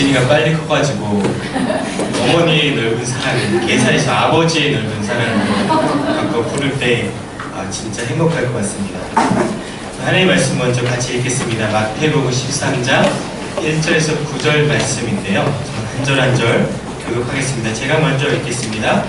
진이가 빨리 커가지고 어머니의 넓은 사랑을 계산해서 아버지의 넓은 사랑을 바꿔 부를 때 진짜 행복할 것 같습니다. 하나님의 말씀 먼저 같이 읽겠습니다. 마태복음 13장 1절에서 9절 말씀인데요. 한 절 한 절 교독하겠습니다. 제가 먼저 읽겠습니다.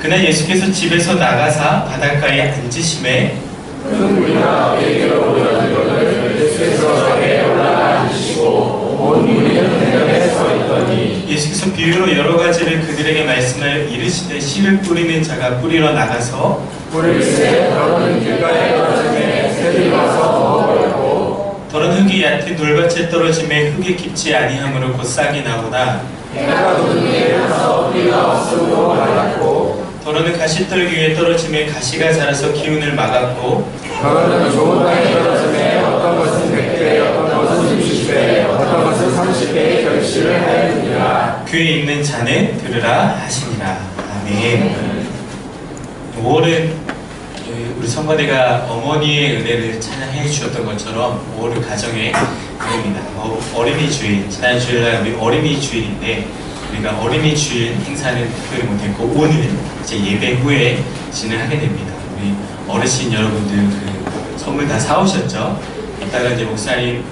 그날 예수께서 집에서 나가사 바닷가에 앉으심에 큰 무리가 그에게로 모여들거늘 예수께서 저에게 올라가 앉으시고 온 무리는 대면에 서 있더니 예수께서 비유로 여러 가지를 그들에게 말씀하여 이르시되 씨를 뿌리는 자가 뿌리러 나가서 뿌릴새 더러는 길가에 떨어지매 새들이 와서 먹어버렸고 더러는 흙이 얕은 돌밭에 떨어지매 흙이 깊지 아니하므로 곧 싹이 나오나 해가 돋는 데에 가서 뿌리가 없음으로 말랐고 더러는 가시떨 위에 떨어지매 가시가 자라서 기운을 막았고 더러는 좋은 땅에 떨어지매 어떤 것은 100배 어떤 것은 60배 어떤 것은 30배의 결실을 하였느니라. 귀에 있는 자는 들으라 하시니라. 아멘. 5월은 우리 성가대가 어머니의 은혜를 찬양해 주셨던 것처럼 5월은 가정의 은혜입니다. 어린이 주일, 지난 주일날 우리 어린이 주일인데 우리가 어린이 주일 행사는 특별히 못했고 오늘 이제 예배 후에 진행하게 됩니다. 우리 어르신 여러분들 그 선물 다 사오셨죠? 이따가 이제 목사님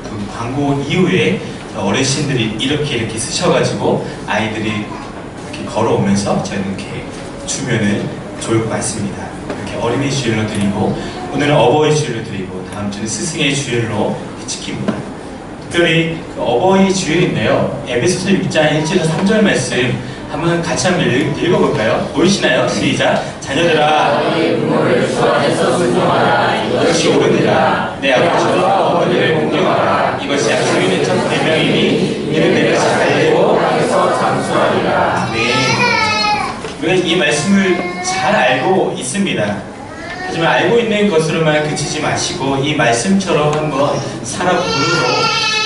그 광고 이후에 어르신들이 이렇게 쓰셔가지고 아이들이 이렇게 걸어오면서 저희는 이렇게 주면은 좋을 것 같습니다. 이렇게 어린이 주일로 드리고 오늘은 어버이 주일로 드리고 다음 주는 스승의 주일로 지킵니다. 특별히 그 어버이 주일인데요. 에베소서 6장 1절에서 3절 말씀 한번 같이 한번 읽어볼까요? 보이시나요? 시작! 자녀들아 너희 부모를 주 안에서 순종하라. 이것이 옳으니라. 내 아버지와 어머니를 공경하라. 이것이 약속 있는 첫 계명이니 이는 내가 잘되고 땅에서 장수하리라. 네. 우리가 이 말씀을 잘 알고 있습니다. 하지만 알고 있는 것으로만 그치지 마시고 이 말씀처럼 한번 살아보도록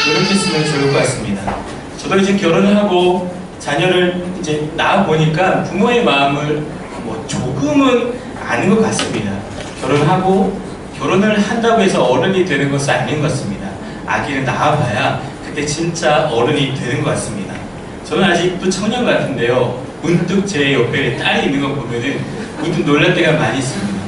노력했으면 좋을 것 같습니다. 저도 이제 결혼을 하고 자녀를 이제 낳아 보니까 부모의 마음을 뭐 조금은 아는 것 같습니다. 결혼을 한다고 해서 어른이 되는 것은 아닌 것 같습니다. 아기를 낳아봐야 그때 진짜 어른이 되는 것 같습니다. 저는 아직도 청년 같은데요. 문득 제 옆에 딸이 있는 거 보면은 문득 놀랄 때가 많이 있습니다.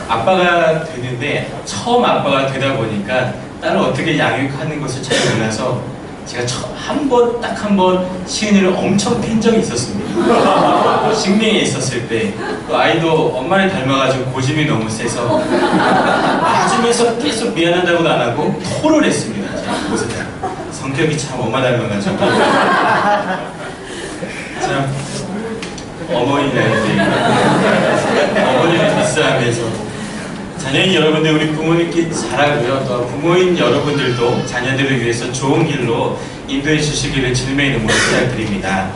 아빠가 되는데 처음 아빠가 되다 보니까 딸을 어떻게 양육하는 것을 잘 몰라서 제가 딱 한 번 시은이를 엄청 팬 적이 있었습니다. 식민에 있었을 때 그 아이도 엄마를 닮아가지고 고집이 너무 세서 맞으면서 계속 미안하다고도 안 하고 토를 했습니다. 제가 그곳에 성격이 참 엄마 닮아가지고 참 어머니인데 어머니를 미스하면서 자녀인 여러분들 우리 부모님께 잘하고요. 또 부모인 여러분들도 자녀들을 위해서 좋은 길로 인도해 주시기를 주님의 이름으로 부탁드립니다.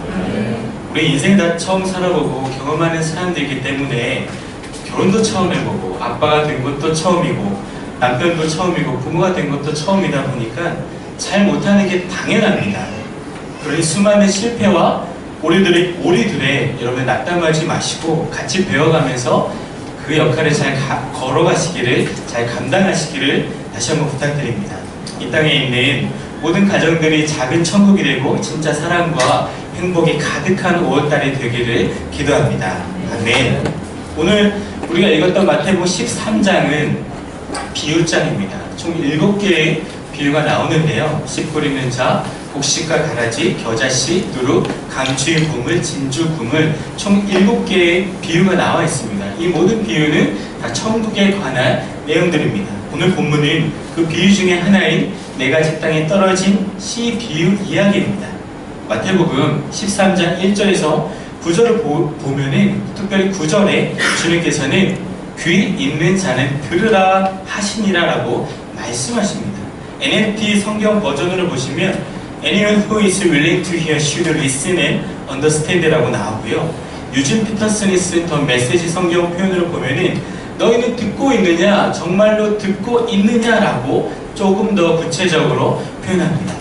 우리 인생 다 처음 살아보고 경험하는 사람들이기 때문에 결혼도 처음 해보고 아빠가 된 것도 처음이고 남편도 처음이고 부모가 된 것도 처음이다 보니까 잘 못하는 게 당연합니다. 그러니 수많은 실패와 오리들의 여러분 낙담하지 마시고 같이 배워가면서 그 역할을 잘 걸어가시기를, 잘 감당하시기를 다시 한번 부탁드립니다. 이 땅에 있는 모든 가정들이 작은 천국이 되고 진짜 사랑과 행복이 가득한 5월달이 되기를 기도합니다. 아멘. 오늘 우리가 읽었던 마태복음 13장은 비유장입니다. 총 7개의 비유가 나오는데요. 씨 뿌리는 자, 곡식과 가라지, 겨자씨, 누룩, 강추의 부물, 진주 부물 총 7개의 비유가 나와 있습니다. 이 모든 비유는 다 천국에 관한 내용들입니다. 오늘 본문은 그 비유 중에 하나인 4가지 땅에 떨어진 씨 비유 이야기입니다. 마태복음 13장 1절에서 9절을 보면은 특별히 9절에 주님께서는 귀 있는 자는 들으라 하시니라 라고 말씀하십니다. NLT 성경 버전으로 보시면 Anyone who is willing to hear should listen and understand 라고 나오고요. 유진 피터슨이 쓴 더 메시지 성경 표현으로 보면은 너희는 듣고 있느냐? 정말로 듣고 있느냐라고 조금 더 구체적으로 표현합니다.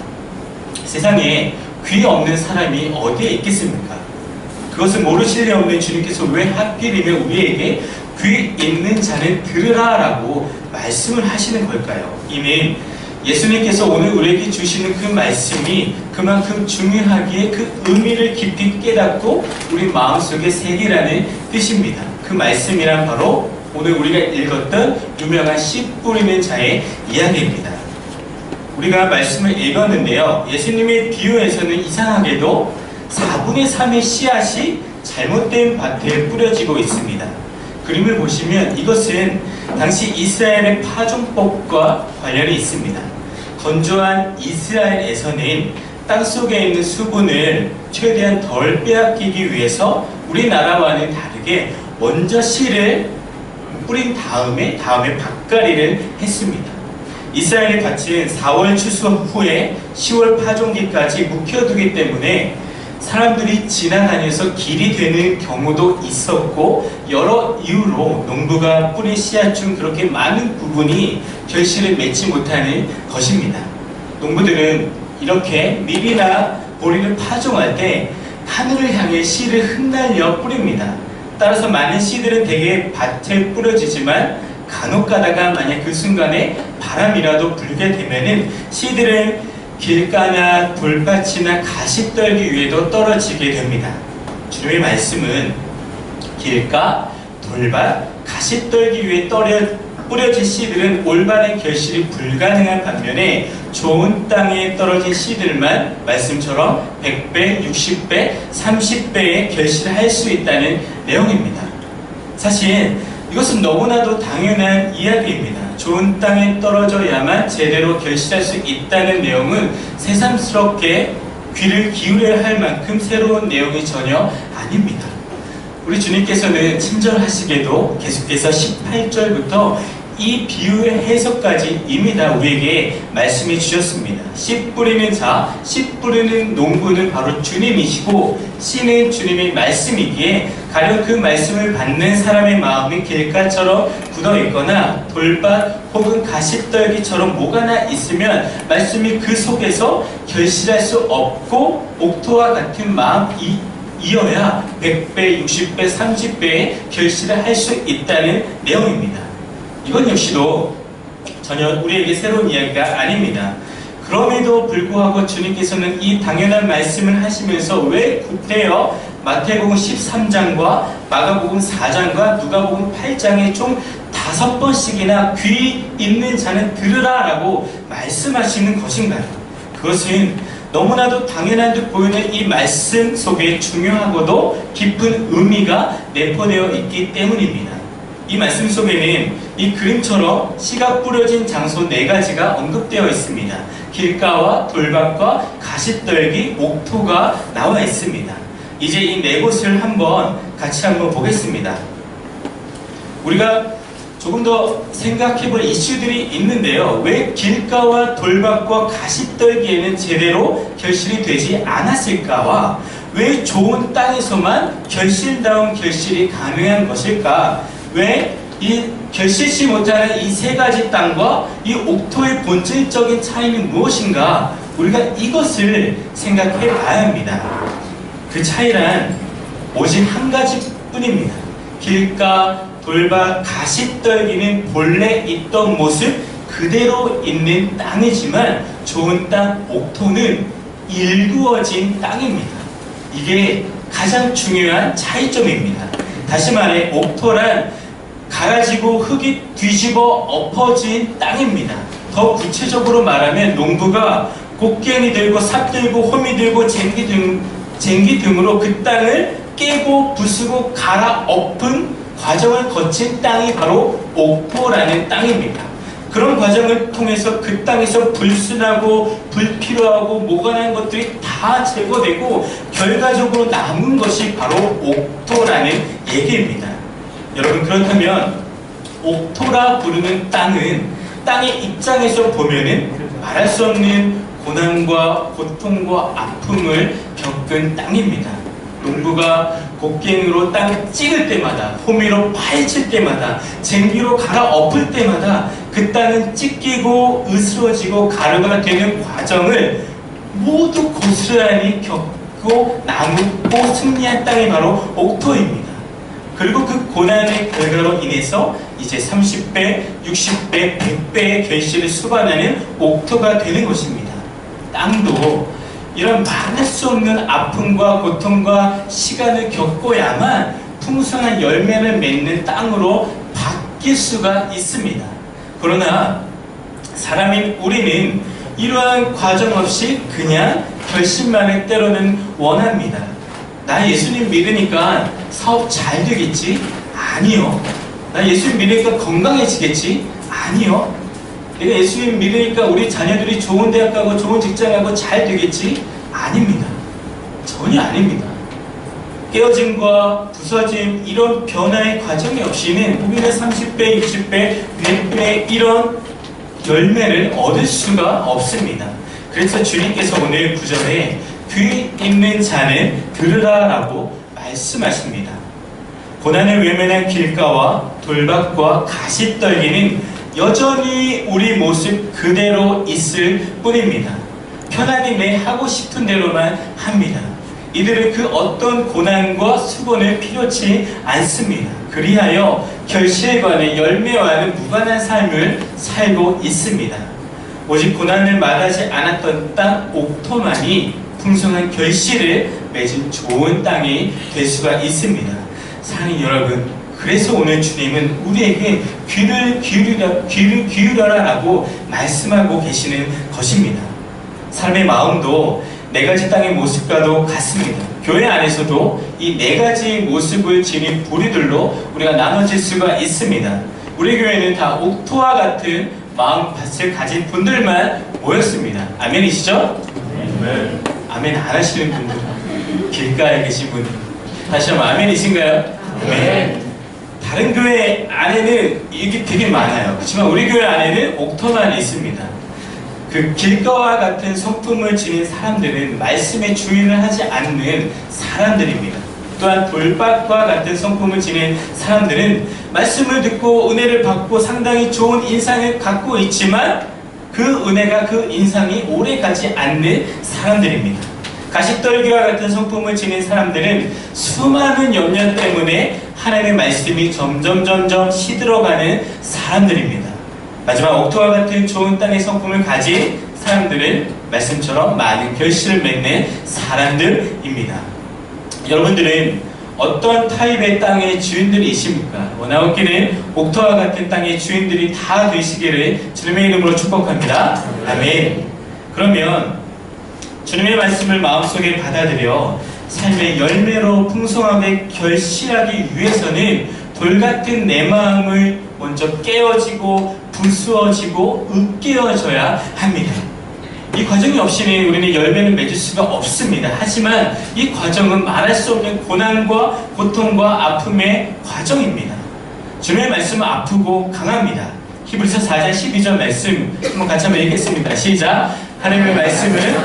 세상에 귀 없는 사람이 어디에 있겠습니까? 그것을 모르실 리 없는 주님께서 왜 하필이면 우리에게 귀 있는 자는 들으라 라고 말씀을 하시는 걸까요? 이는 예수님께서 오늘 우리에게 주시는 그 말씀이 그만큼 중요하기에 그 의미를 깊이 깨닫고 우리 마음속에 새기라는 뜻입니다. 그 말씀이란 바로 오늘 우리가 읽었던 유명한 씨 뿌리는 자의 이야기입니다. 우리가 말씀을 읽었는데요. 예수님의 비유에서는 이상하게도 4분의 3의 씨앗이 잘못된 밭에 뿌려지고 있습니다. 그림을 보시면 이것은 당시 이스라엘의 파종법과 관련이 있습니다. 건조한 이스라엘에서는 땅속에 있는 수분을 최대한 덜 빼앗기기 위해서 우리나라와는 다르게 먼저 씨를 뿌린 다음에 밭갈이를 했습니다. 이스라엘의 밭은 4월 추수 후에 10월 파종기까지 묵혀두기 때문에 사람들이 지나다녀서 길이 되는 경우도 있었고 여러 이유로 농부가 뿌린 씨앗 중 그렇게 많은 부분이 결실을 맺지 못하는 것입니다. 농부들은 이렇게 밀이나 보리를 파종할 때 하늘을 향해 씨를 흩날려 뿌립니다. 따라서 많은 씨들은 대개 밭에 뿌려지지만 간혹 가다가 만약 그 순간에 바람이라도 불게 되면은 씨들은 길가나 돌밭이나 가시떨기 위에도 떨어지게 됩니다. 주님의 말씀은 길가, 돌밭, 가시떨기 위에 뿌려진 씨들은 올바른 결실이 불가능한 반면에 좋은 땅에 떨어진 씨들만 말씀처럼 100배, 60배, 30배의 결실을 할 수 있다는 내용입니다. 사실 이것은 너무나도 당연한 이야기입니다. 좋은 땅에 떨어져야만 제대로 결실할 수 있다는 내용은 새삼스럽게 귀를 기울여야 할 만큼 새로운 내용이 전혀 아닙니다. 우리 주님께서는 친절하시게도 계속해서 18절부터 이 비유의 해석까지 이미 다 우리에게 말씀해 주셨습니다. 씨 뿌리는 자, 씨 뿌리는 농부는 바로 주님이시고 씨는 주님의 말씀이기에 가령 그 말씀을 받는 사람의 마음이 길가처럼 굳어있거나 돌밭 혹은 가시떨기처럼 뭐가나 있으면 말씀이 그 속에서 결실할 수 없고 옥토와 같은 마음이어야 100배, 60배, 30배의 결실을 할 수 있다는 내용입니다. 이건 역시도 전혀 우리에게 새로운 이야기가 아닙니다. 그럼에도 불구하고 주님께서는 이 당연한 말씀을 하시면서 왜 구태여 마태복음 13장과 마가복음 4장과 누가복음 8장에 총 5번씩이나 귀 있는 자는 들으라 라고 말씀하시는 것인가요? 그것은 너무나도 당연한 듯 보이는 이 말씀 속에 중요하고도 깊은 의미가 내포되어 있기 때문입니다. 이 말씀 속에는 이 그림처럼 씨가 뿌려진 장소 4가지가 언급되어 있습니다. 길가와 돌밭과 가시떨기, 옥토가 나와 있습니다. 이제 이 4곳을 같이 한번 보겠습니다. 우리가 조금 더 생각해볼 이슈들이 있는데요. 왜 길가와 돌밭과 가시떨기에는 제대로 결실이 되지 않았을까와 왜 좋은 땅에서만 결실다운 결실이 가능한 것일까? 왜 이 결실치 못하는 이 3가지 땅과 이 옥토의 본질적인 차이는 무엇인가? 우리가 이것을 생각해 봐야 합니다. 그 차이란 오직 한 가지뿐입니다. 길가, 돌밭, 가시떨기는 본래 있던 모습 그대로 있는 땅이지만 좋은 땅, 옥토는 일구어진 땅입니다. 이게 가장 중요한 차이점입니다. 다시 말해 옥토란 갈아지고 흙이 뒤집어 엎어진 땅입니다. 더 구체적으로 말하면 농부가 곡괭이 들고 삽 들고 호미 들고 쟁기 등으로 그 땅을 깨고 부수고 갈아 엎은 과정을 거친 땅이 바로 옥토라는 땅입니다. 그런 과정을 통해서 그 땅에서 불순하고 불필요하고 모가난 것들이 다 제거되고 결과적으로 남은 것이 바로 옥토라는 얘기입니다. 여러분, 그렇다면 옥토라 부르는 땅은 땅의 입장에서 보면은 말할 수 없는 고난과 고통과 아픔을 겪은 땅입니다. 농부가 곡괭이로 땅을 찌를 때마다, 호미로 파헤칠 때마다, 쟁기로 갈아 엎을 때마다 그 땅은 찢기고 으스러지고 가루가 되는 과정을 모두 고스란히 겪고 남고 승리한 땅이 바로 옥토입니다. 그리고 그 고난의 결과로 인해서 이제 30배, 60배, 100배의 결실을 수반하는 옥토가 되는 것입니다. 땅도 이런 말할 수 없는 아픔과 고통과 시간을 겪어야만 풍성한 열매를 맺는 땅으로 바뀔 수가 있습니다. 그러나 사람인 우리는 이러한 과정 없이 그냥 결심만을 때로는 원합니다. 나 예수님 믿으니까 사업 잘 되겠지? 아니요. 나 예수님 믿으니까 건강해지겠지? 아니요. 내가 예수님 믿으니까 우리 자녀들이 좋은 대학 가고 좋은 직장 가고 잘 되겠지? 아닙니다. 전혀 아닙니다. 깨어짐과 부서짐, 이런 변화의 과정이 없이는 우리는 30배, 60배, 100배 이런 열매를 얻을 수가 없습니다. 그래서 주님께서 오늘 9절에 귀 있는 자는 들으라 라고 말씀하십니다. 고난을 외면한 길가와 돌밭과 가시떨기는 여전히 우리 모습 그대로 있을 뿐입니다. 편하게 내 하고 싶은 대로만 합니다. 이들은 그 어떤 고난과 수고는 필요치 않습니다. 그리하여 결실과는 열매와는 무관한 삶을 살고 있습니다. 오직 고난을 마다하지 않았던 땅 옥토만이 풍성한 결실을 맺은 좋은 땅이 될 수가 있습니다. 사랑하는 여러분, 그래서 오늘 주님은 우리에게 귀를 기울여라 라고 말씀하고 계시는 것입니다. 삶의 마음도 네 가지 땅의 모습과도 같습니다. 교회 안에서도 이 네 가지 모습을 지닌 부류들로 우리가 나눠질 수가 있습니다. 우리 교회는 다 옥토와 같은 마음밭을 가진 분들만 모였습니다. 아멘이시죠? 네. 아멘 안 하시는 분들, 길가에 계신 분들, 다시 한번 아멘이신가요? 아멘. 다른 교회 안에는 이게 되게 많아요. 그렇지만 우리 교회 안에는 옥토만 있습니다. 그 길가와 같은 성품을 지닌 사람들은 말씀의 주인을 하지 않는 사람들입니다. 또한 돌밭과 같은 성품을 지닌 사람들은 말씀을 듣고 은혜를 받고 상당히 좋은 인상을 갖고 있지만 그 은혜가 그 인상이 오래가지 않는 사람들입니다. 가시떨기와 같은 성품을 지닌 사람들은 수많은 염려 때문에 하나님의 말씀이 점점 시들어가는 사람들입니다. 마지막 옥토와 같은 좋은 땅의 성품을 가진 사람들은 말씀처럼 많은 결실을 맺는 사람들입니다. 여러분들은 어떤 타입의 땅의 주인들이십니까? 원하옵기는 옥토와 같은 땅의 주인들이 다 되시기를 주님의 이름으로 축복합니다. 아멘. 그러면 주님의 말씀을 마음속에 받아들여 삶의 열매로 풍성하게 결실하기 위해서는 돌같은 내 마음을 먼저 깨어지고 부수어지고 으깨어져야 합니다. 이 과정이 없이는 우리는 열매를 맺을 수가 없습니다. 하지만 이 과정은 말할 수 없는 고난과 고통과 아픔의 과정입니다. 주님의 말씀은 아프고 강합니다. 히브리서 4장 12절 말씀 한번 같이 한번 읽겠습니다. 시작. 하나님의 말씀은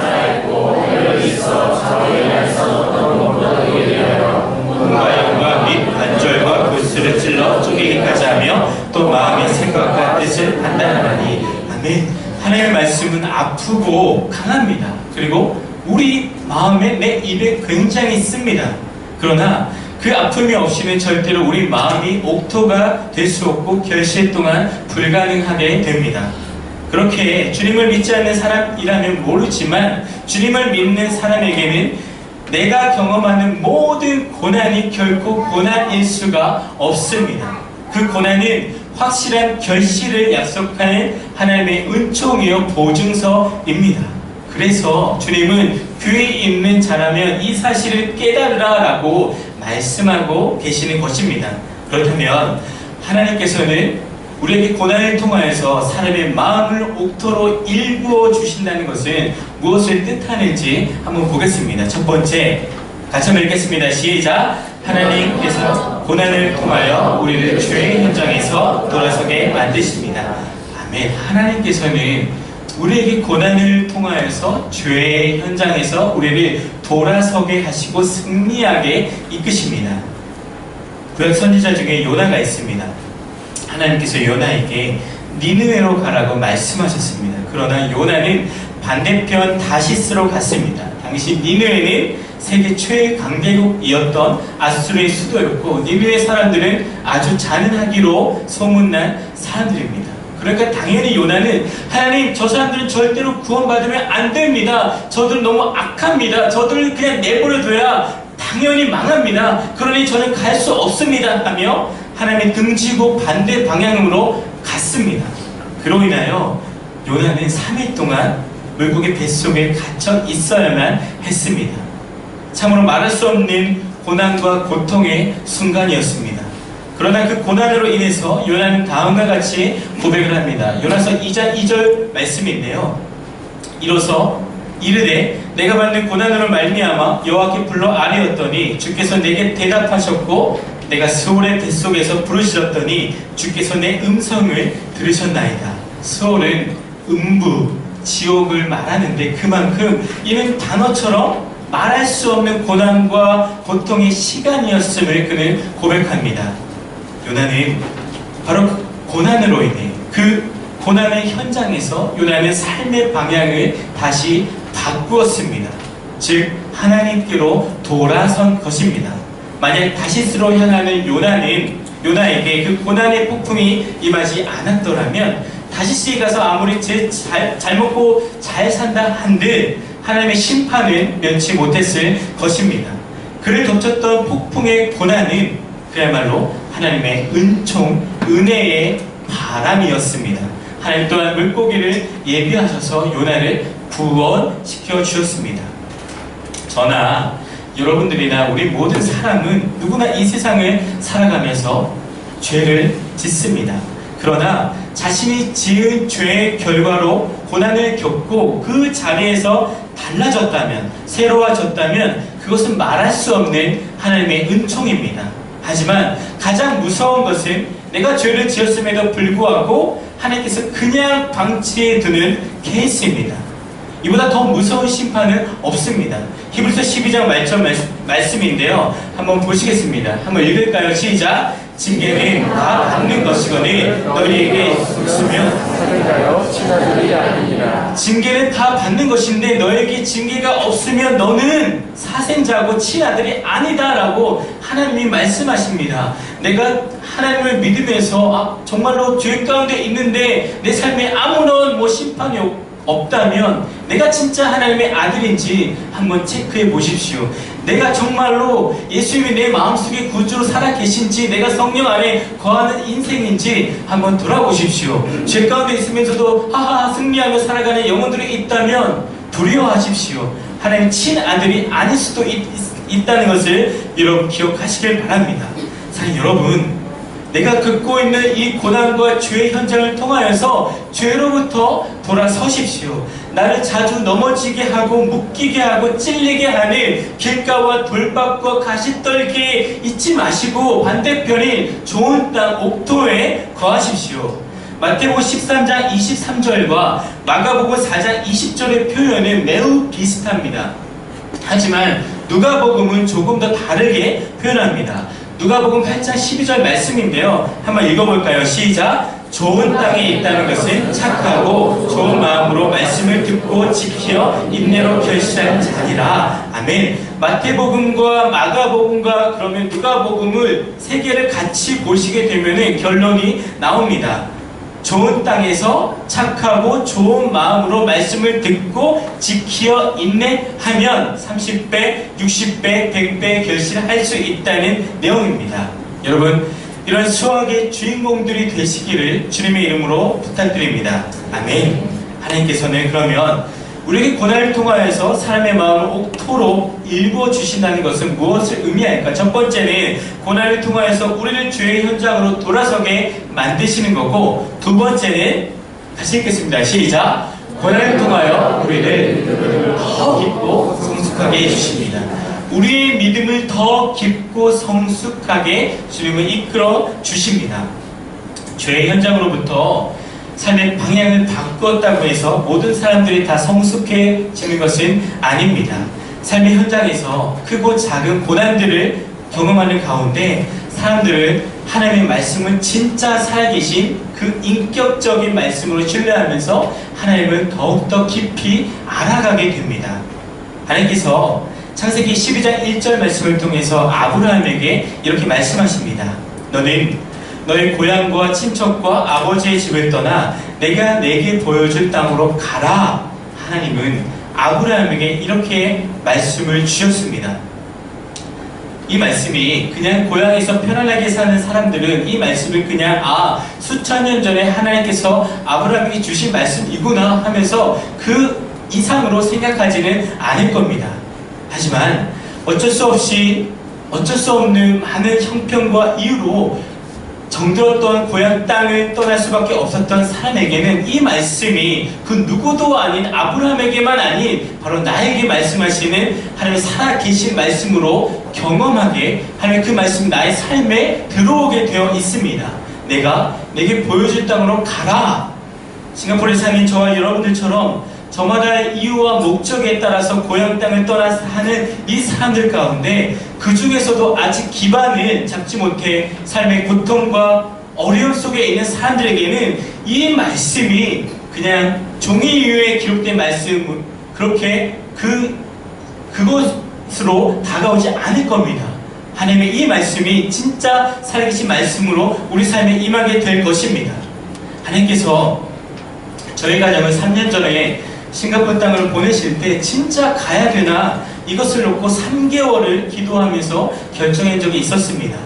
몸과 영과 및 관절과 골수를 찔러 쪼개기까지 하며 또 마음의 생각과 뜻을 판단하나니. 아멘. 하나님의 말씀은 아프고 강합니다. 그리고 우리 마음에 내 입에 굉장히 씁니다. 그러나 그 아픔이 없이는 절대로 우리 마음이 옥토가 될 수 없고 결실 동안 불가능하게 됩니다. 그렇게 주님을 믿지 않는 사람이라면 모르지만 주님을 믿는 사람에게는 내가 경험하는 모든 고난이 결코 고난일 수가 없습니다. 그 고난은 확실한 결실을 약속하는 하나님의 은총이요 보증서입니다. 그래서 주님은 귀 있는 자라면 이 사실을 깨달으라 라고 말씀하고 계시는 것입니다. 그렇다면 하나님께서는 우리에게 고난을 통하여서 사람의 마음을 옥토로 일구어 주신다는 것은 무엇을 뜻하는지 한번 보겠습니다. 첫 번째, 같이 한번 읽겠습니다. 시작. 하나님께서 고난을 통하여 우리를 죄의 현장에서 돌아서게 만드십니다. 아멘. 하나님께서는 우리에게 고난을 통하여서 죄의 현장에서 우리를 돌아서게 하시고 승리하게 이끄십니다. 구약 선지자 중에 요나가 있습니다. 하나님께서 요나에게 니느웨로 가라고 말씀하셨습니다. 그러나 요나는 반대편 다시스로 갔습니다. 당시 니느웨는 세계 최의 강대국이었던 아수르의 수도였고, 니느웨 사람들은 아주 잔인하기로 소문난 사람들입니다. 그러니까 당연히 요나는, 하나님, 저 사람들은 절대로 구원받으면 안 됩니다. 저들 너무 악합니다. 저들을 그냥 내버려둬야 당연히 망합니다. 그러니 저는 갈 수 없습니다 하며 하나님의 등지고 반대 방향으로 갔습니다. 그로 인하여 요나는 3일 동안 물고기 뱃속에 갇혀 있어야만 했습니다. 참으로 말할 수 없는 고난과 고통의 순간이었습니다. 그러나 그 고난으로 인해서 요나는 다음과 같이 고백을 합니다. 요나서 2장 2절 말씀인데요. 이로써 이르되 내가 받는 고난으로 말미암아 여호와께 불러 아뢰었더니 주께서 내게 대답하셨고 내가 스올의 뱃속에서 부르짖었더니 주께서 내 음성을 들으셨나이다. 스올은 음부, 지옥을 말하는데 그만큼 이는 단어처럼 말할 수 없는 고난과 고통의 시간이었음을 그는 고백합니다. 요나는 바로 그 고난으로 인해, 그 고난의 현장에서 요나는 삶의 방향을 다시 바꾸었습니다. 즉 하나님께로 돌아선 것입니다. 만약 다시스로 향하는 요나에게 그 고난의 폭풍이 임하지 않았더라면 다시스에 가서 아무리 잘 먹고 잘 산다 한들 하나님의 심판은 면치 못했을 것입니다. 그를 덮쳤던 폭풍의 고난은 그야말로 하나님의 은총, 은혜의 바람이었습니다. 하나님 또한 물고기를 예비하셔서 요나를 구원시켜 주셨습니다. 저나 여러분들이나 우리 모든 사람은 누구나 이 세상을 살아가면서 죄를 짓습니다. 그러나 자신이 지은 죄의 결과로 고난을 겪고 그 자리에서 달라졌다면, 새로워졌다면 그것은 말할 수 없는 하나님의 은총입니다. 하지만 가장 무서운 것은 내가 죄를 지었음에도 불구하고 하나님께서 그냥 방치해 두는 케이스입니다. 이보다 더 무서운 심판은 없습니다. 히브리서 12장 말씀인데요. 한번 보시겠습니다. 한번 읽을까요? 시작! 징계는 다 받는 것이거니 너희에게 있으면 징계는 다 받는 것인데 너에게 징계가 없으면 너는 사생자고 친아들이 아니다 라고 하나님이 말씀하십니다. 내가 하나님을 믿으면서 정말로 죄 가운데 있는데 내 삶에 아무런 심판이 없다면 내가 진짜 하나님의 아들인지 한번 체크해 보십시오. 내가 정말로 예수님이 내 마음속에 구주로 살아 계신지, 내가 성령 안에 거하는 인생인지 한번 돌아보십시오. 죄 가운데 있으면서도 하하 승리하며 살아가는 영혼들이 있다면 두려워하십시오. 하나님 친아들이 아닐 수도 있다는 것을 여러분 기억하시길 바랍니다. 사실 여러분, 내가 겪고 있는 이 고난과 죄의 현장을 통하여서 죄로부터 돌아서십시오. 나를 자주 넘어지게 하고 묶이게 하고 찔리게 하는 길가와 돌박과 가시떨기에 잊지 마시고 반대편인 좋은 땅 옥토에 거하십시오. 마태복음 13장 23절과 마가복음 4장 20절의 표현은 매우 비슷합니다. 하지만 누가복음은 조금 더 다르게 표현합니다. 누가복음 8장 12절 말씀인데요. 한번 읽어볼까요? 시작! 좋은 땅에 있다는 것은 착하고 좋은 마음으로 말씀을 듣고 지켜 인내로 결실한 자니라. 아멘. 마태복음과 마가복음과 그러면 누가복음을 세 개를 같이 보시게 되면 결론이 나옵니다. 좋은 땅에서 착하고 좋은 마음으로 말씀을 듣고 지키어 인내하면 30배, 60배, 100배 결실할 수 있다는 내용입니다. 여러분, 이런 수학의 주인공들이 되시기를 주님의 이름으로 부탁드립니다. 아멘. 하나님께서는 그러면 우리에게 고난을 통하여서 사람의 마음을 옥토로 읽어주신다는 것은 무엇을 의미할까? 첫 번째는 고난을 통하여서 우리를 죄의 현장으로 돌아서게 만드시는 거고, 두 번째는 다시 읽겠습니다. 시작! 고난을 통하여 우리를 더 깊고 성숙하게 해주십니다. 우리의 믿음을 더 깊고 성숙하게 주님은 이끌어 주십니다. 죄의 현장으로부터 삶의 방향을 바꾸었다고 해서 모든 사람들이 다 성숙해지는 것은 아닙니다. 삶의 현장에서 크고 작은 고난들을 경험하는 가운데 사람들은 하나님의 말씀을 진짜 살아계신 그 인격적인 말씀으로 신뢰하면서 하나님을 더욱더 깊이 알아가게 됩니다. 하나님께서 창세기 12장 1절 말씀을 통해서 아브라함에게 이렇게 말씀하십니다. 너는 너의 고향과 친척과 아버지의 집을 떠나 내가 내게 보여줄 땅으로 가라. 하나님은 아브라함에게 이렇게 말씀을 주셨습니다. 이 말씀이 그냥 고향에서 편안하게 사는 사람들은 이 말씀을 그냥 수천 년 전에 하나님께서 아브라함에게 주신 말씀이구나 하면서 그 이상으로 생각하지는 않을 겁니다. 하지만 어쩔 수 없는 많은 형편과 이유로 정들었던 고향 땅을 떠날 수밖에 없었던 사람에게는 이 말씀이 그 누구도 아닌 아브라함에게만 아닌 바로 나에게 말씀하시는 하나님의 살아계신 말씀으로 경험하게 하나님 그 말씀이 나의 삶에 들어오게 되어 있습니다. 내게 보여줄 땅으로 가라. 싱가포르에 사는 저와 여러분들처럼 저마다의 이유와 목적에 따라서 고향 땅을 떠나서 하는 이 사람들 가운데 그 중에서도 아직 기반을 잡지 못해 삶의 고통과 어려움 속에 있는 사람들에게는 이 말씀이 그냥 종이 위에 기록된 말씀 그렇게 그것으로 다가오지 않을 겁니다. 하나님의 이 말씀이 진짜 살아계신 말씀으로 우리 삶에 임하게 될 것입니다. 하나님께서 저희 가정을 3년 전에 싱가포르 땅을 보내실 때 진짜 가야 되나 이것을 놓고 3개월을 기도하면서 결정한 적이 있었습니다.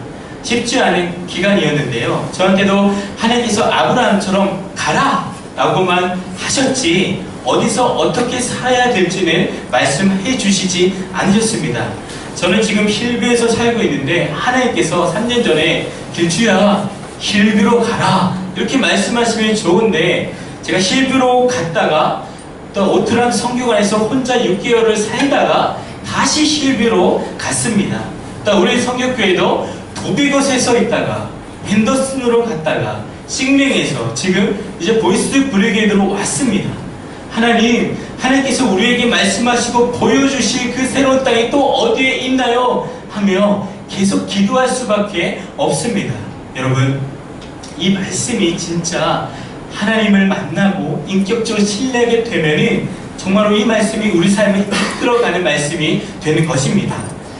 쉽지 않은 기간이었는데요. 저한테도 하나님께서 아브라함처럼 가라 라고만 하셨지 어디서 어떻게 살아야 될지는 말씀해 주시지 않으셨습니다. 저는 지금 힐뷰에서 살고 있는데 하나님께서 3년 전에 길주야 힐뷰로 가라 이렇게 말씀하시면 좋은데 제가 힐뷰로 갔다가 또 오트람 성교관에서 혼자 6개월을 살다가 다시 힐뷰로 갔습니다. 또 우리 성교교회도 도비것에 서 있다가 헨더슨으로 갔다가 싱링에서 지금 이제 보이스 브리게이드로 왔습니다. 하나님께서 우리에게 말씀하시고 보여주실 그 새로운 땅이 또 어디에 있나요? 하며 계속 기도할 수밖에 없습니다. 여러분, 이 말씀이 진짜 하나님을 만나고 인격적으로 신뢰하게 되면은 정말로 이 말씀이 우리 삶에 이끌어가는 말씀이 되는 것입니다.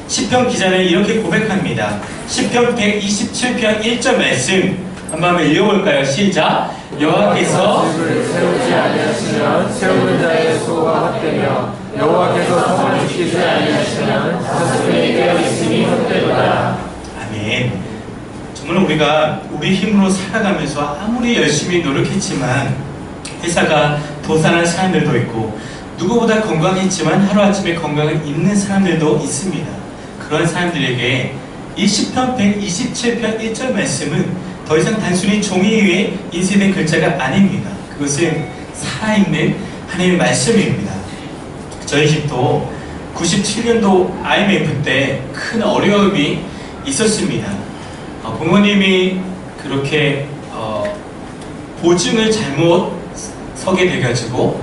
시편 기자는 이렇게 고백합니다. 시편 127편 1절 말씀 한번 읽어볼까요? 시작! 여호와께서 집을 세우지 아니하시면 세우는 자의 수고가 헛되며 여호와께서 성을 지키지 아니하시면 자손이 깨어 있음이 헛되도다. 아멘. 정말 우리가 우리 힘으로 살아가면서 아무리 열심히 노력했지만 회사가 도산한 사람들도 있고 누구보다 건강했지만 하루아침에 건강을 잃는 사람들도 있습니다. 그런 사람들에게 이 시편 127편 1절 말씀은 더 이상 단순히 종이 위에 인쇄된 글자가 아닙니다. 그것은 살아있는 하나님의 말씀입니다. 저희 집도 97년도 IMF 때 큰 어려움이 있었습니다. 부모님이 그렇게 보증을 잘못 서게 돼가지고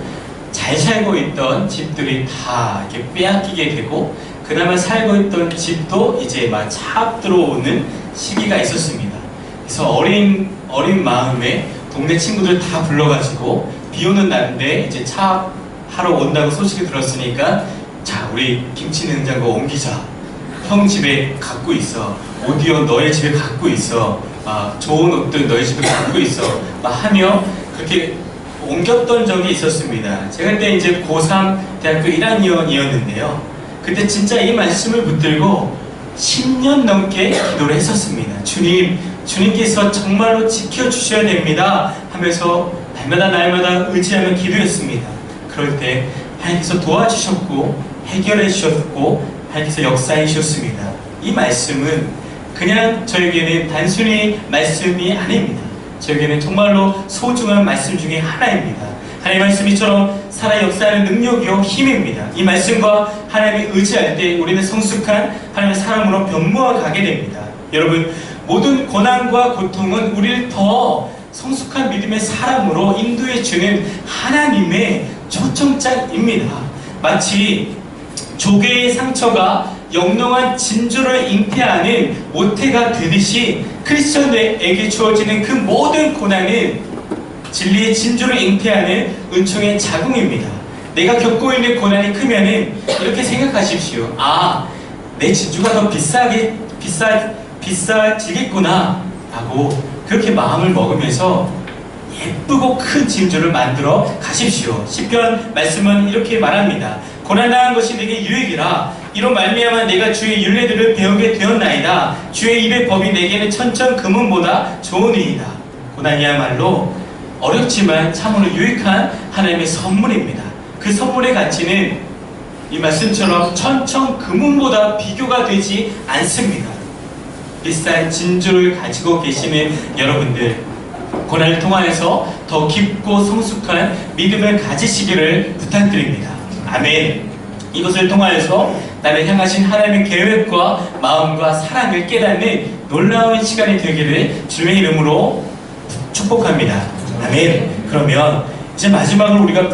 잘 살고 있던 집들이 다 이렇게 빼앗기게 되고 그나마 살고 있던 집도 이제 막 차압 들어오는 시기가 있었습니다. 그래서 어린 마음에 동네 친구들 다 불러가지고 비 오는 날인데 이제 차압하러 온다고 소식을 들었으니까 자 우리 김치 냉장고 옮기자. 형 집에 갖고 있어. 오디오 너의 집에 갖고 있어. 좋은 옷들 너희 집에 갖고 있어. 하며 그렇게 옮겼던 적이 있었습니다. 제가 그때 이제 고3 대학교 1학년이었는데요. 그때 진짜 이 말씀을 붙들고 10년 넘게 기도를 했었습니다. 주님께서 정말로 지켜주셔야 됩니다 하면서 날마다 의지하며 기도했습니다. 그럴 때 하나님께서 도와주셨고 해결해 주셨고 하나님께서 역사해 주셨습니다. 이 말씀은 그냥 저에게는 단순히 말씀이 아닙니다. 저에게는 정말로 소중한 말씀 중에 하나입니다. 하나님의 말씀이처럼 살아 역사하는 능력이요 힘입니다. 이 말씀과 하나님을 의지할 때 우리는 성숙한 하나님의 사람으로 변모해 가게 됩니다. 여러분, 모든 고난과 고통은 우리를 더 성숙한 믿음의 사람으로 인도해 주는 하나님의 초청장입니다. 마치 조개의 상처가 영롱한 진주를 잉태하는 모태가 되듯이 크리스천들에게 주어지는 그 모든 고난은 진리의 진주를 잉태하는 은총의 자궁입니다. 내가 겪고 있는 고난이 크면은 이렇게 생각하십시오. 아, 내 진주가 더 비싸지겠구나 라고 그렇게 마음을 먹으면서 예쁘고 큰 진주를 만들어 가십시오. 시편 말씀은 이렇게 말합니다. 고난당한 것이 내게 유익이라. 이로 말미암아 내가 주의 율례들을 배우게 되었나이다. 주의 입의 법이 내게는 천천 금은보다 좋으니이다. 고난이야말로 어렵지만 참으로 유익한 하나님의 선물입니다. 그 선물의 가치는 이 말씀처럼 천천 금은보다 비교가 되지 않습니다. 비싼 진주를 가지고 계시는 여러분들, 고난을 통하여서 더 깊고 성숙한 믿음을 가지시기를 부탁드립니다. 아멘. 이것을 통하여서 나를 향하신 하나님의 계획과 마음과 사랑을 깨닫는 놀라운 시간이 되기를 주의 이름으로 축복합니다. 아멘. 그러면 이제 마지막으로 우리가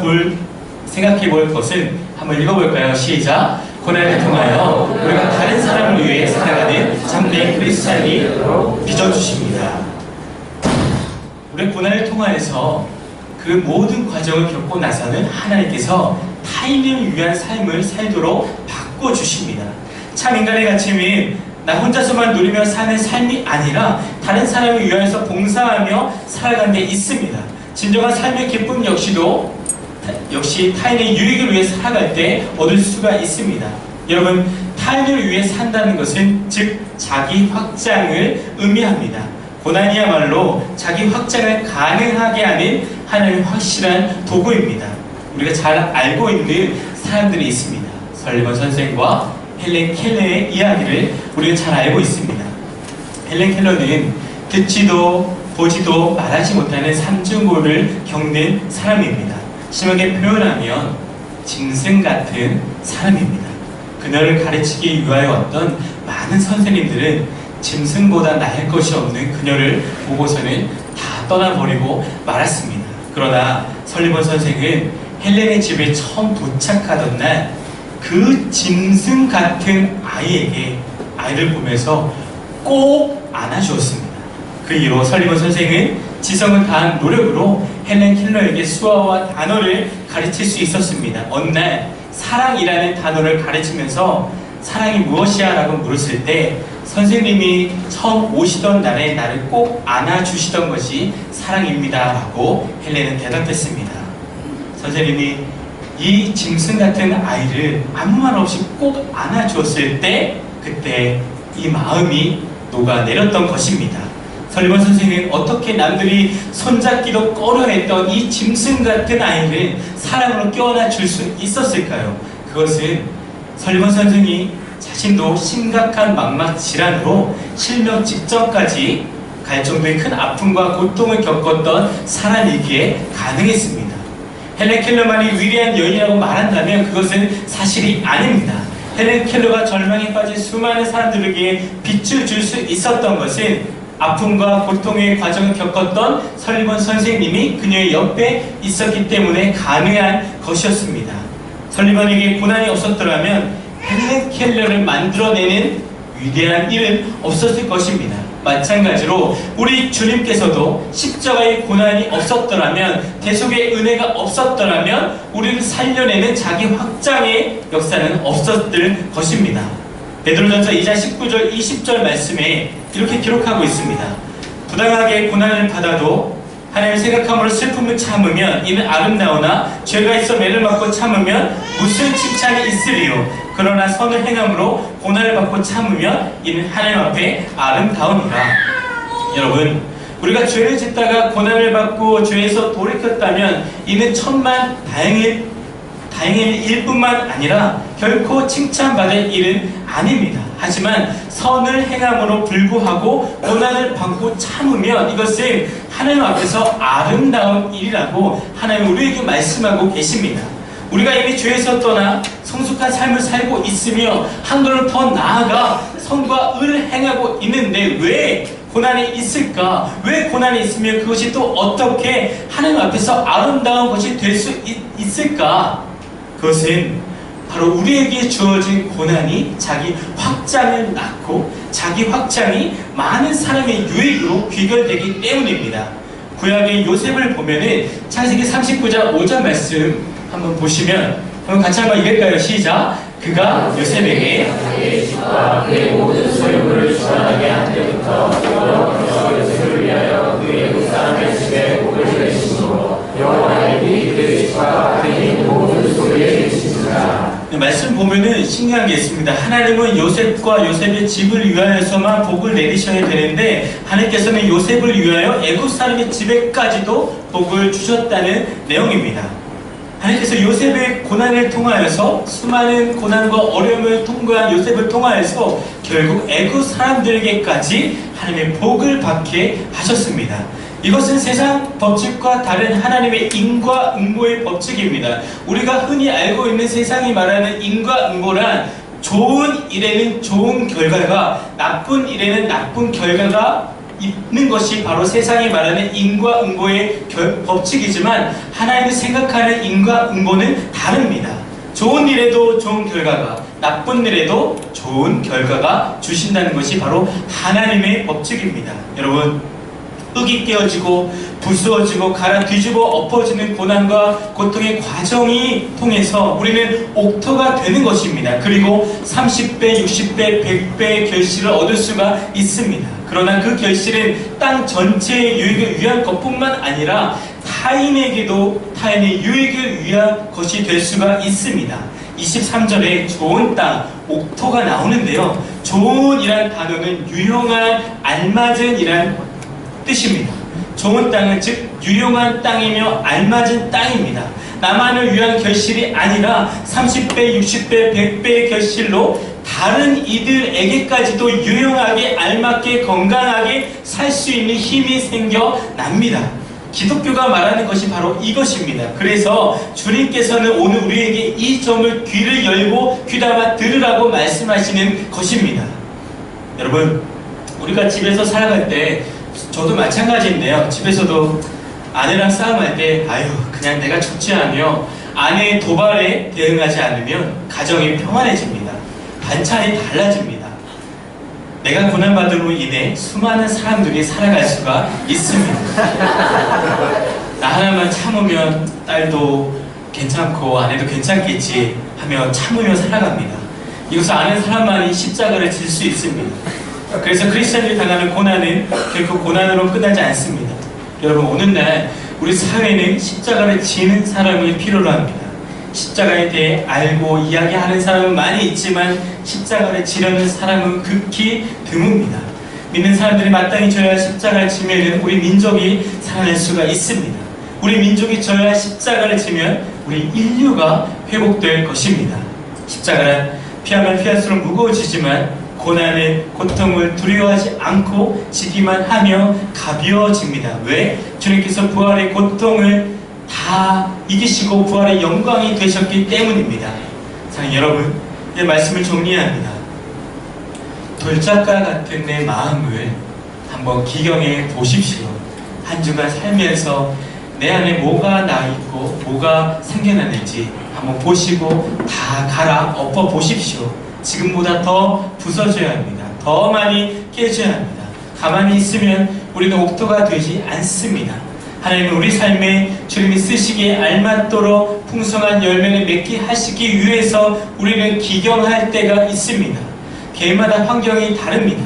생각해 볼 것은 한번 읽어볼까요? 시작. 고난을 통하여 우리가 다른 사람을 위해 살아가는 참된 크리스찬이 빚어주십니다. 우리 고난을 통하여서 그 모든 과정을 겪고 나서는 하나님께서 타인을 위한 삶을 살도록 바꿔주십니다. 참 인간의 가치는 나 혼자서만 누리며 사는 삶이 아니라 다른 사람을 위하여서 봉사하며 살아가는 데 있습니다. 진정한 삶의 기쁨 역시 타인의 유익을 위해 살아갈 때 얻을 수가 있습니다. 여러분, 타인을 위해 산다는 것은 즉 자기 확장을 의미합니다. 고난이야말로 자기 확장을 가능하게 하는 하나님의 확실한 도구입니다. 우리가 잘 알고 있는 사람들이 있습니다. 설리번 선생과 헬렌 켈러의 이야기를 우리가 잘 알고 있습니다. 헬렌 켈러는 듣지도 보지도 말하지 못하는 삼중고를 겪는 사람입니다. 심하게 표현하면 짐승 같은 사람입니다. 그녀를 가르치기 위하여 왔던 많은 선생님들은 짐승보다 나을 것이 없는 그녀를 보고서는 다 떠나버리고 말았습니다. 그러나 설리번 선생은 헬렌의 집에 처음 도착하던 날 그 짐승 같은 아이를 보면서 꼭 안아주었습니다. 그 이후 설리번 선생은 지성을 다한 노력으로 헬렌 켈러에게 수어와 단어를 가르칠 수 있었습니다. 어느 날 사랑이라는 단어를 가르치면서 사랑이 무엇이야? 라고 물었을 때 선생님이 처음 오시던 날에 나를 꼭 안아주시던 것이 사랑입니다 라고 헬렌은 대답했습니다. 선생님이 이 짐승 같은 아이를 아무 말 없이 꼭 안아주었을 때 그때 이 마음이 녹아내렸던 것입니다. 설리번 선생은 어떻게 남들이 손잡기도 꺼려했던 이 짐승 같은 아이를 사랑으로 껴안아 줄 수 있었을까요? 그것은 설리번 선생이 자신도 심각한 망막 질환으로 실명 직전까지 갈 정도의 큰 아픔과 고통을 겪었던 사람이기에 가능했습니다. 헬렌 켈러만이 위대한 여인이라고 말한다면 그것은 사실이 아닙니다. 헬렌 켈러가 절망에 빠진 수많은 사람들에게 빛을 줄 수 있었던 것은 아픔과 고통의 과정을 겪었던 설리번 선생님이 그녀의 옆에 있었기 때문에 가능한 것이었습니다. 설리번에게 고난이 없었더라면 헬렌 켈러를 만들어내는 위대한 일은 없었을 것입니다. 마찬가지로 우리 주님께서도 십자가의 고난이 없었더라면, 대속의 은혜가 없었더라면 우리를 살려내는 자기 확장의 역사는 없었을 것입니다. 베드로전서 2장 19절 20절 말씀에 이렇게 기록하고 있습니다. 부당하게 고난을 받아도 하나님을 생각함으로 슬픔을 참으면 이는 아름다우나 죄가 있어 매를 맞고 참으면 무슨 칭찬이 있으리요. 그러나 선을 행함으로 고난을 받고 참으면 이는 하나님 앞에 아름다우니라. 여러분, 우리가 죄를 짓다가 고난을 받고 죄에서 돌이켰다면 이는 천만 다행일 일뿐만 아니라 결코 칭찬받을 일은 아닙니다. 하지만 선을 행함으로 불구하고 고난을 받고 참으면 이것은 하나님 앞에서 아름다운 일이라고 하나님 우리에게 말씀하고 계십니다. 우리가 이미 죄에서 떠나 성숙한 삶을 살고 있으며 한 걸음 더 나아가 선과 의를 행하고 있는데 왜 고난이 있을까? 왜 고난이 있으면 그것이 또 어떻게 하나님 앞에서 아름다운 것이 될 수 있을까? 그것은 바로 우리에게 주어진 고난이 자기 확장을 낳고 자기 확장이 많은 사람의 유익으로 귀결되기 때문입니다. 구약의 요셉을 보면은 창세기 39장 5절 말씀 한번 보시면 한번 같이 한번 읽을까요? 시작! 그가 요셉에게 그의 집과 그의 모든 소유물을 주관하게 한 때부터 여호와께서 요셉을 위하여 그 애국 사람의 집에 복을 내리심으로 여호와의 입이 그의 집과 그의 모든 소유에 주시니라. 말씀 보면은 신기한 게 있습니다. 하나님은 요셉과 요셉의 집을 위하여서만 복을 내리셔야 되는데 하나님께서는 요셉을 위하여 애굽 사람의 집에까지도 복을 주셨다는 내용입니다. 하나님께서 요셉의 고난을 통하여서 수많은 고난과 어려움을 통과한 요셉을 통하여서 결국 애굽 사람들에게까지 하나님의 복을 받게 하셨습니다. 이것은 세상 법칙과 다른 하나님의 인과응보의 법칙입니다. 우리가 흔히 알고 있는 세상이 말하는 인과응보란 좋은 일에는 좋은 결과가, 나쁜 일에는 나쁜 결과가 있는 것이 바로 세상이 말하는 인과응보의 법칙이지만 하나님이 생각하는 인과응보는 다릅니다. 좋은 일에도 좋은 결과가, 나쁜 일에도 좋은 결과가 주신다는 것이 바로 하나님의 법칙입니다. 여러분, 흙이 깨어지고 부수어지고 갈아 뒤집어 엎어지는 고난과 고통의 과정이 통해서 우리는 옥토가 되는 것입니다. 그리고 30배, 60배, 100배의 결실을 얻을 수가 있습니다. 그러나 그 결실은 땅 전체의 유익을 위한 것뿐만 아니라 타인에게도 타인의 유익을 위한 것이 될 수가 있습니다. 23절에 좋은 땅, 옥토가 나오는데요. 좋은이란 단어는 유용한, 알맞은 이란 뜻입니다. 좋은 땅은 즉 유용한 땅이며 알맞은 땅입니다. 나만을 위한 결실이 아니라 30배, 60배, 100배의 결실로 다른 이들에게까지도 유용하게, 알맞게, 건강하게 살 수 있는 힘이 생겨납니다. 기독교가 말하는 것이 바로 이것입니다. 그래서 주님께서는 오늘 우리에게 이 점을 귀를 열고 귀담아 들으라고 말씀하시는 것입니다. 여러분, 우리가 집에서 살아갈 때 저도 마찬가지인데요. 집에서도 아내랑 싸움할 때 그냥 내가 조치하며 아내의 도발에 대응하지 않으면 가정이 평안해집니다. 반찬이 달라집니다. 내가 고난받음으로 인해 수많은 사람들이 살아갈 수가 있습니다. 나 하나만 참으면 딸도 괜찮고 아내도 괜찮겠지 하며 참으며 살아갑니다. 이것을 아는 사람만이 십자가를 질 수 있습니다. 그래서 크리스천들이 당하는 고난은 결코 고난으로 끝나지 않습니다. 여러분, 오늘날 우리 사회는 십자가를 지는 사람을 필요로 합니다. 십자가에 대해 알고 이야기하는 사람은 많이 있지만 십자가를 지려는 사람은 극히 드뭅니다. 믿는 사람들이 마땅히 져야 할 십자가를 지면 우리 민족이 살아날 수가 있습니다. 우리 민족이 져야 할 십자가를 지면 우리 인류가 회복될 것입니다. 십자가는 피하면 피할수록 무거워지지만 고난의 고통을 두려워하지 않고 지기만 하며 가벼워집니다. 왜? 주님께서 부활의 고통을 다 이기시고 부활의 영광이 되셨기 때문입니다. 사랑하는 여러분, 이 말씀을 정리합니다. 돌짝과 같은 내 마음을 한번 기경해 보십시오. 한 주간 살면서 내 안에 뭐가 나 있고 뭐가 생겨나는지 한번 보시고 다 갈아 엎어 보십시오. 지금보다 더 부서져야 합니다. 더 많이 깨져야 합니다. 가만히 있으면 우리는 옥토가 되지 않습니다. 하나님은 우리 삶에 주님이 쓰시기에 알맞도록 풍성한 열매를 맺게 하시기 위해서 우리는 기경할 때가 있습니다. 개인마다 환경이 다릅니다.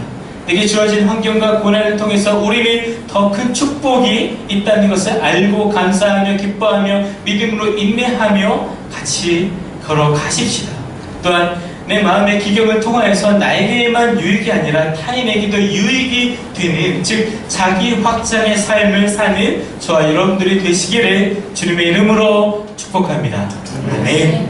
내게 주어진 환경과 고난을 통해서 우리는 더 큰 축복이 있다는 것을 알고 감사하며 기뻐하며 믿음으로 인내하며 같이 걸어가십시다. 또한 내 마음의 기경을 통하여서 나에게만 유익이 아니라 타인에게도 유익이 되는, 즉 자기 확장의 삶을 사는 저와 여러분들이 되시기를 주님의 이름으로 축복합니다. 아멘.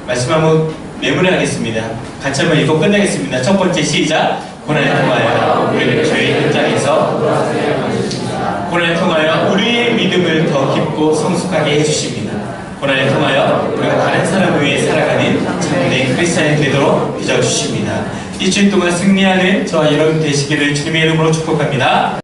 말씀 한번 메모리하겠습니다. 같이 한번 읽고 끝내겠습니다. 첫 번째 시작. 고난을 통하여 우리는 죄의 현장에서 고난을 통하여 우리의 믿음을 더 깊고 성숙하게 해주십니다. 고난을 통하여 우리가 다른 사람을 위해 살아가는 참된 크리스찬이 되도록 빚어주십니다. 이 주일 동안 승리하는 저와 여러분 되시기를 주님의 이름으로 축복합니다.